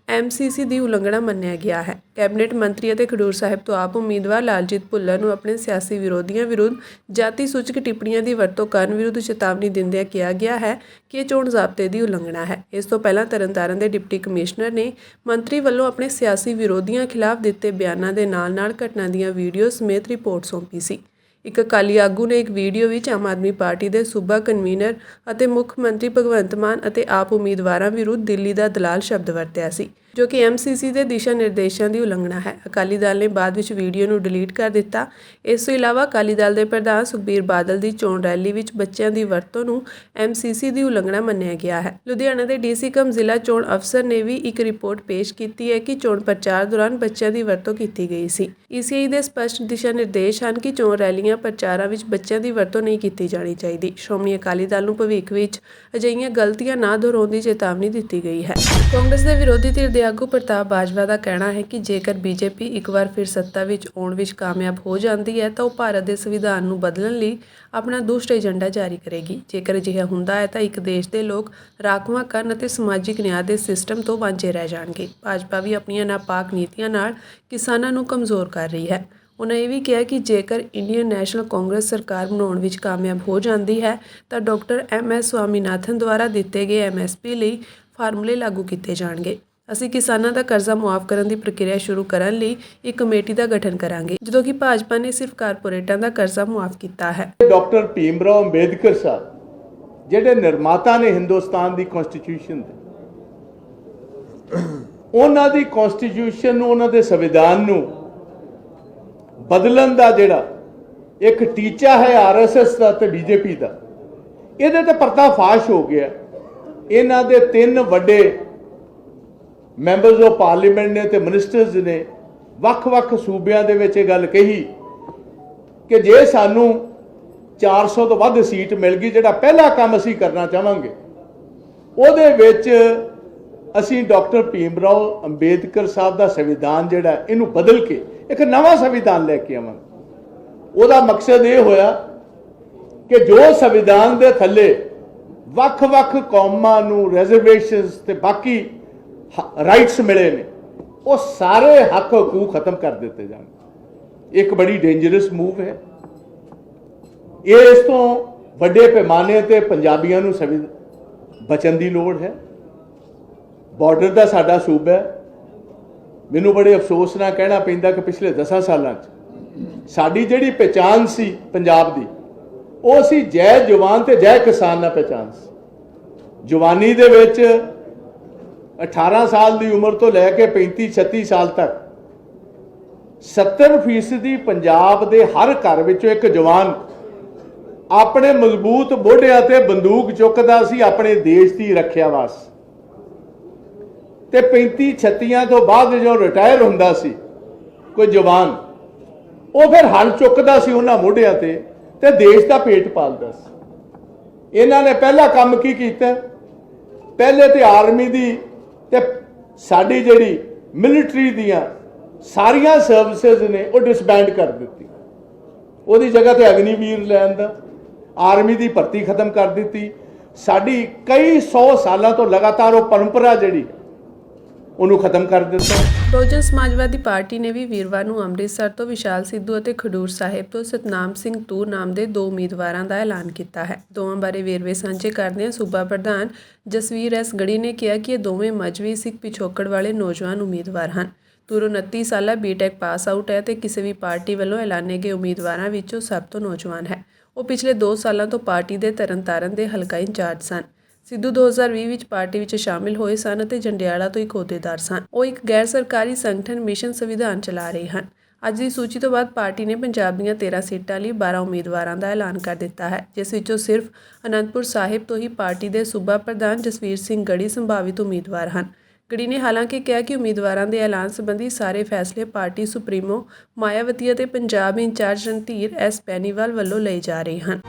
MCC ਦੀ ਉਲੰਘਣਾ ਮੰਨਿਆ ਗਿਆ ਹੈ। ਕੈਬਨਿਟ ਮੰਤਰੀ ਅਤੇ ਖਡੂਰ ਸਾਹਿਬ ਤੋਂ ਆਪ ਉਮੀਦਵਾਰ ਲਾਲਜੀਤ ਭੁੱਲਰ ਨੂੰ ਆਪਣੇ ਸਿਆਸੀ ਵਿਰੋਧੀਆਂ ਵਿਰੁੱਧ ਜਾਤੀ ਸੂਚਕ ਟਿੱਪਣੀਆਂ ਦੀ ਵਰਤੋਂ ਕਰਨ ਵਿਰੁੱਧ ਚੇਤਾਵਨੀ ਦਿੰਦਿਆਂ ਕਿਹਾ ਗਿਆ ਹੈ ਕਿ ਇਹ ਚੋਣ ਜ਼ਾਬਤੇ ਦੀ ਉਲੰਘਣਾ ਹੈ। ਇਸ ਤੋਂ ਪਹਿਲਾਂ ਤਰਨਤਾਰਨ ਦੇ ਡਿਪਟੀ ਕਮਿਸ਼ਨਰ ਨੇ ਮੰਤਰੀ ਵੱਲੋਂ ਆਪਣੇ ਸਿਆਸੀ ਵਿਰੋਧੀਆਂ ਖਿਲਾਫ ਦਿੱਤੇ ਬਿਆਨਾਂ ਦੇ ਨਾਲ-ਨਾਲ ਘਟਨਾ ਦੀਆਂ ਵੀਡੀਓ ਸਮੇਤ ਰਿਪੋਰਟ ਸੌਂਪੀ ਸੀ। ਇੱਕ ਅਕਾਲੀ ਆਗੂ ਨੇ ਇੱਕ ਵੀਡੀਓ ਵਿੱਚ ਆਮ ਆਦਮੀ ਪਾਰਟੀ ਦੇ ਸੂਬਾ ਕਨਵੀਨਰ ਅਤੇ ਮੁੱਖ ਮੰਤਰੀ ਭਗਵੰਤ ਮਾਨ ਅਤੇ ਆਪ ਉਮੀਦਵਾਰਾਂ ਵਿਰੁੱਧ ਦਿੱਲੀ ਦਾ ਦਲਾਲ ਸ਼ਬਦ ਵਰਤਿਆ ਸੀ, ਜੋ ਕਿ MCC ਦੇ ਦਿਸ਼ਾ ਨਿਰਦੇਸ਼ਾਂ ਦੀ ਉਲੰਘਣਾ ਹੈ। ਅਕਾਲੀ ਦਲ ਨੇ ਬਾਅਦ ਵਿੱਚ ਵੀਡੀਓ ਨੂੰ ਡਿਲੀਟ ਕਰ ਦਿੱਤਾ। ਇਸ ਤੋਂ ਇਲਾਵਾ ਅਕਾਲੀ ਦਲ ਦੇ ਪ੍ਰਧਾਨ ਸੁਖਬੀਰ ਬਾਦਲ ਦੀ ਚੋਣ ਰੈਲੀ ਵਿੱਚ ਬੱਚਿਆਂ ਦੀ ਵਰਤੋਂ ਨੂੰ MCC ਦੀ ਉਲੰਘਣਾ ਮੰਨਿਆ ਗਿਆ ਹੈ। ਲੁਧਿਆਣਾ ਦੇ DC ਕਮ ਜ਼ਿਲ੍ਹਾ ਚੋਣ ਅਫਸਰ ਨੇ ਵੀ ਇੱਕ ਰਿਪੋਰਟ ਪੇਸ਼ ਕੀਤੀ ਹੈ ਕਿ ਚੋਣ ਪ੍ਰਚਾਰ ਦੌਰਾਨ ਬੱਚਿਆਂ ਦੀ ਵਰਤੋਂ ਕੀਤੀ ਗਈ ਸੀ। ECI ਦੇ ਸਪਸ਼ਟ ਦਿਸ਼ਾ ਨਿਰਦੇਸ਼ ਹਨ ਕਿ ਚੋਣ ਰੈਲੀਆਂ ਪ੍ਰਚਾਰਾਂ ਵਿੱਚ ਬੱਚਿਆਂ ਦੀ ਵਰਤੋਂ ਨਹੀਂ ਕੀਤੀ ਜਾਣੀ ਚਾਹੀਦੀ। ਸ਼੍ਰੋਮਣੀ ਅਕਾਲੀ ਦਲ ਨੂੰ ਭਵਿੱਖ ਵਿੱਚ ਅਜਿਹੀਆਂ ਗਲਤੀਆਂ ਨਾ ਦੁਹਰਾਉਣ ਦੀ ਚੇਤਾਵਨੀ ਦਿੱਤੀ ਗਈ ਹੈ। ਕਾਂਗਰਸ ਦੇ ਵਿਰੋਧੀ ਧਿਰ ਦੇ ਆਗੂ ਪ੍ਰਤਾਪ ਬਾਜਵਾ ਦਾ ਕਹਿਣਾ ਹੈ ਕਿ ਜੇਕਰ BJP ਇੱਕ ਵਾਰ ਫਿਰ ਸੱਤਾ ਵਿੱਚ ਆਉਣ ਵਿੱਚ ਕਾਮਯਾਬ ਹੋ ਜਾਂਦੀ ਹੈ ਤਾਂ ਉਹ ਭਾਰਤ ਦੇ ਸੰਵਿਧਾਨ ਨੂੰ ਬਦਲਣ ਲਈ ਆਪਣਾ ਦੁਸ਼ਟ ਏਜੰਡਾ ਜਾਰੀ ਕਰੇਗੀ। ਜੇਕਰ ਅਜਿਹਾ ਹੁੰਦਾ ਹੈ ਤਾਂ ਇੱਕ ਦੇਸ਼ ਦੇ ਲੋਕ ਰਾਖਵਾਂਕਰਨ ਅਤੇ ਸਮਾਜਿਕ ਨਿਆਂ ਦੇ ਸਿਸਟਮ ਤੋਂ ਵਾਂਝੇ ਰਹਿ ਜਾਣਗੇ। ਭਾਜਪਾ ਵੀ ਆਪਣੀਆਂ ਨਾਪਾਕ ਨੀਤੀਆਂ ਨਾਲ ਕਿਸਾਨਾਂ ਨੂੰ ਕਮਜ਼ੋਰ ਕਰ ਰਹੀ ਹੈ। ਉਨ੍ਹਾਂ ਇਹ ਵੀ ਕਿਹਾ ਕਿ ਜੇਕਰ ਇੰਡੀਅਨ ਨੈਸ਼ਨਲ ਕਾਂਗਰਸ ਸਰਕਾਰ ਬਣਾਉਣ ਵਿੱਚ ਕਾਮਯਾਬ ਹੋ ਜਾਂਦੀ ਹੈ ਤਾਂ ਡਾਕਟਰ MS ਸਵਾਮੀਨਾਥਨ ਦੁਆਰਾ ਦਿੱਤੇ ਗਏ MSP ਲਈ ਫਾਰਮੂਲੇ ਲਾਗੂ ਕੀਤੇ ਜਾਣਗੇ ਅਸੀਂ ਕਿਸਾਨਾਂ ਦਾ ਕਰਜ਼ਾ ਮੁਆਫ ਕਰਨ ਦੀ ਪ੍ਰਕਿਰਿਆ ਸ਼ੁਰੂ ਕਰਨ ਲਈ ਇੱਕ ਕਮੇਟੀ ਦਾ ਗਠਨ ਕਰਾਂਗੇ, ਜਦੋਂ ਕਿ ਭਾਜਪਾ ਨੇ ਸਿਰਫ ਕਾਰਪੋਰੇਟਾਂ ਦਾ ਕਰਜ਼ਾ ਮੁਆਫ ਕੀਤਾ ਹੈ। ਡਾਕਟਰ ਭੀਮਰਾਓ ਅੰਬੇਦਕਰ ਸਾਹਿਬ ਜਿਹੜੇ ਨਿਰਮਾਤਾ ਨੇ ਹਿੰਦੁਸਤਾਨ ਦੀ ਕਨਸਟੀਟਿਊਸ਼ਨ ਦੇ, ਉਹਨਾਂ ਦੀ ਕਨਸਟੀਟਿਊਸ਼ਨ ਨੂੰ, ਉਹਨਾਂ ਦੇ ਸੰਵਿਧਾਨ ਨੂੰ ਬਦਲਣ ਦਾ ਜਿਹੜਾ ਇੱਕ ਟੀਚਾ ਹੈ ਆਰਐਸਐਸ ਦਾ ਤੇ ਬੀਜੇਪੀ ਦਾ, ਇਹਦੇ ਤੇ ਪਰਦਾਫਾਸ਼ ਹੋ ਗਿਆ। ਇਹਨਾਂ ਦੇ 3 ਵੱਡੇ ਮੈਂਬਰਸ ਆਫ ਪਾਰਲੀਮੈਂਟ ਨੇ ਤੇ ਮਿਨਿਸਟਰਸ ਨੇ ਵੱਖ-ਵੱਖ ਸੂਬਿਆਂ ਦੇ ਵਿੱਚ ਇਹ ਗੱਲ ਕਹੀ ਕਿ ਜੇ ਸਾਨੂੰ 400 ਤੋਂ ਵੱਧ ਸੀਟ ਮਿਲ ਗਈ, ਜਿਹੜਾ ਪਹਿਲਾ ਕੰਮ ਅਸੀਂ ਕਰਨਾ ਚਾਹਾਂਗੇ ਉਹਦੇ ਵਿੱਚ ਅਸੀਂ ਡਾਕਟਰ ਭੀਮਰਾਓ ਅੰਬੇਦਕਰ ਸਾਹਿਬ ਦਾ ਸੰਵਿਧਾਨ ਜਿਹੜਾ ਇਹਨੂੰ ਬਦਲ ਕੇ ਇੱਕ ਨਵਾਂ ਸੰਵਿਧਾਨ ਲੈ ਕੇ ਆਵਾਂਗੇ। ਉਹਦਾ ਮਕਸਦ ਇਹ ਹੋਇਆ ਕਿ ਜੋ ਸੰਵਿਧਾਨ ਦੇ ਥੱਲੇ ਵੱਖ-ਵੱਖ ਕੌਮਾਂ ਨੂੰ ਰਿਜ਼ਰਵੇਸ਼ਨਸ ਤੇ ਬਾਕੀ ਰਾਈਟਸ ਮਿਲੇ ਨੇ, ਉਹ ਸਾਰੇ ਹੱਕ ਹਕੂਕ ਖਤਮ ਕਰ ਦਿੱਤੇ ਜਾਣ। ਇੱਕ ਬੜੀ ਡੇਂਜਰਸ ਮੂਵ ਹੈ ਇਹ। ਇਸ ਤੋਂ ਵੱਡੇ ਪੈਮਾਨੇ ਤੇ ਪੰਜਾਬੀਆਂ ਨੂੰ ਬਚਣ ਦੀ ਲੋੜ ਹੈ। ਬਾਰਡਰ ਦਾ ਸਾਡਾ ਸੂਬਾ ਹੈ। ਮੈਨੂੰ ਬੜੇ ਅਫਸੋਸ ਨਾਲ ਕਹਿਣਾ ਪੈਂਦਾ ਕਿ ਪਿਛਲੇ 10 ਸਾਲਾਂ 'ਚ ਸਾਡੀ ਜਿਹੜੀ ਪਹਿਚਾਣ ਸੀ ਪੰਜਾਬ ਦੀ, ਉਹ ਸੀ ਜੈ ਜਵਾਨ ਤੇ ਜੈ ਕਿਸਾਨ ਨਾਲ ਪਹਿਚਾਣ ਸੀ। ਜਵਾਨੀ ਦੇ ਵਿੱਚ 18 ਸਾਲ ਦੀ ਉਮਰ ਤੋਂ ਲੈ ਕੇ 35-36 ਸਾਲ ਤੱਕ 70% ਪੰਜਾਬ ਦੇ ਹਰ ਘਰ ਵਿੱਚੋਂ ਇੱਕ ਜਵਾਨ ਆਪਣੇ ਮਜ਼ਬੂਤ ਮੋਢਿਆਂ ਤੇ ਬੰਦੂਕ ਚੁੱਕਦਾ ਸੀ ਆਪਣੇ ਦੇਸ਼ ਦੀ ਰੱਖਿਆ ਵਾਸਤੇ। ਤੇ 35-36 ਤੋਂ ਬਾਅਦ ਜਦੋਂ ਰਿਟਾਇਰ ਹੁੰਦਾ ਸੀ ਕੋਈ ਜਵਾਨ, ਉਹ ਫਿਰ ਹਲ ਚੁੱਕਦਾ ਸੀ ਉਹਨਾਂ ਮੋਢਿਆਂ ਤੇ ਦੇਸ਼ ਦਾ ਪੇਟ ਪਾਲਦਾ ਸੀ। ਇਹਨਾਂ ਨੇ ਪਹਿਲਾ ਕੰਮ ਕੀ ਕੀਤਾ? ਪਹਿਲੇ ਤੇ ਆਰਮੀ ਦੀ ਤੇ ਸਾਡੀ ਜਿਹੜੀ ਮਿਲਟਰੀ ਦੀਆਂ ਸਾਰੀਆਂ ਸਰਵਿਸਿਜ਼ ਨੇ ਉਹ ਡਿਸਬੈਂਡ ਕਰ ਦਿੱਤੀ। ਉਹਦੀ ਜਗ੍ਹਾ ਤੇ ਅਗਨੀਵੀਰ ਲੈਣ ਦਾ, ਆਰਮੀ ਦੀ ਭਰਤੀ ਖਤਮ ਕਰ ਦਿੱਤੀ। ਸਾਡੀ ਕਈ 100 ਸਾਲਾਂ ਤੋਂ ਲਗਾਤਾਰ ਉਹ ਪਰੰਪਰਾ ਜਿਹੜੀ ਉਹਨੂੰ ਖਤਮ ਕਰ ਦਿੱਤਾ। ਬਹੁਜਨ ਸਮਾਜਵਾਦੀ ਪਾਰਟੀ ਨੇ ਵੀ ਵੀਰਵਾਰ ਨੂੰ ਅੰਮ੍ਰਿਤਸਰ ਤੋਂ ਵਿਸ਼ਾਲ ਸਿੱਧੂ ਅਤੇ ਖਡੂਰ ਸਾਹਿਬ ਤੋਂ ਸਤਨਾਮ ਸਿੰਘ ਤੂਰ ਨਾਮ ਦੇ 2 ਉਮੀਦਵਾਰਾਂ ਦਾ ਐਲਾਨ ਕੀਤਾ ਹੈ। ਦੋਵਾਂ ਬਾਰੇ ਵੇਰਵੇ ਸਾਂਝੇ ਕਰਦਿਆਂ ਸੂਬਾ ਪ੍ਰਧਾਨ ਜਸਵੀਰ ਐਸ ਗੜੀ ਨੇ ਕਿਹਾ ਕਿ ਇਹ ਦੋਵੇਂ ਮਜ਼੍ਹਬੀ ਸਿੱਖ ਪਿਛੋਕੜ ਵਾਲੇ ਨੌਜਵਾਨ ਉਮੀਦਵਾਰ ਹਨ। ਤੂਰ 29 ਸਾਲਾ ਬੀਟੈਕ ਪਾਸ ਆਊਟ ਹੈ ਤੇ ਕਿਸੇ ਵੀ ਪਾਰਟੀ ਵੱਲੋਂ ਐਲਾਨੇ ਗਏ ਉਮੀਦਵਾਰਾਂ ਵਿੱਚੋਂ ਸਭ ਤੋਂ ਨੌਜਵਾਨ ਹੈ। ਉਹ ਪਿਛਲੇ 2 ਸਾਲਾਂ ਤੋਂ ਪਾਰਟੀ ਦੇ ਤਰਨਤਾਰਨ ਦੇ ਹਲਕਾ ਇੰਚਾਰਜ ਸਨ। ਸਿੱਧੂ 2020 ਵਿੱਚ ਪਾਰਟੀ ਵਿੱਚ ਸ਼ਾਮਿਲ ਹੋਏ ਸਨ ਅਤੇ ਜੰਡਿਆਲਾ ਤੋਂ ਇੱਕ ਅਹੁਦੇਦਾਰ ਸਨ। ਉਹ ਇੱਕ ਗੈਰ ਸਰਕਾਰੀ ਸੰਗਠਨ ਮਿਸ਼ਨ ਸੰਵਿਧਾਨ ਚਲਾ ਰਹੇ ਹਨ। ਅੱਜ ਦੀ ਸੂਚੀ ਤੋਂ ਬਾਅਦ ਪਾਰਟੀ ਨੇ ਪੰਜਾਬ ਦੀਆਂ 13 ਸੀਟਾਂ ਲਈ 12 ਉਮੀਦਵਾਰਾਂ ਦਾ ਐਲਾਨ ਕਰ ਦਿੱਤਾ ਹੈ, ਜਿਸ ਵਿੱਚੋਂ ਸਿਰਫ ਅਨੰਦਪੁਰ ਸਾਹਿਬ ਤੋਂ ਹੀ ਪਾਰਟੀ ਦੇ ਸੂਬਾ ਪ੍ਰਧਾਨ ਜਸਵੀਰ ਸਿੰਘ ਗੜੀ ਸੰਭਾਵਿਤ ਉਮੀਦਵਾਰ ਹਨ। ਗੜੀ ਨੇ ਹਾਲਾਂਕਿ ਕਿਹਾ ਕਿ ਉਮੀਦਵਾਰਾਂ ਦੇ ਐਲਾਨ ਸੰਬੰਧੀ ਸਾਰੇ ਫੈਸਲੇ ਪਾਰਟੀ ਸੁਪਰੀਮੋ ਮਾਇਆਵਤੀ ਅਤੇ ਪੰਜਾਬ ਇੰਚਾਰਜ ਰਣਧੀਰ ਐਸ ਬੈਨੀਵਾਲ ਵੱਲੋਂ ਲਏ ਜਾ ਰਹੇ ਹਨ।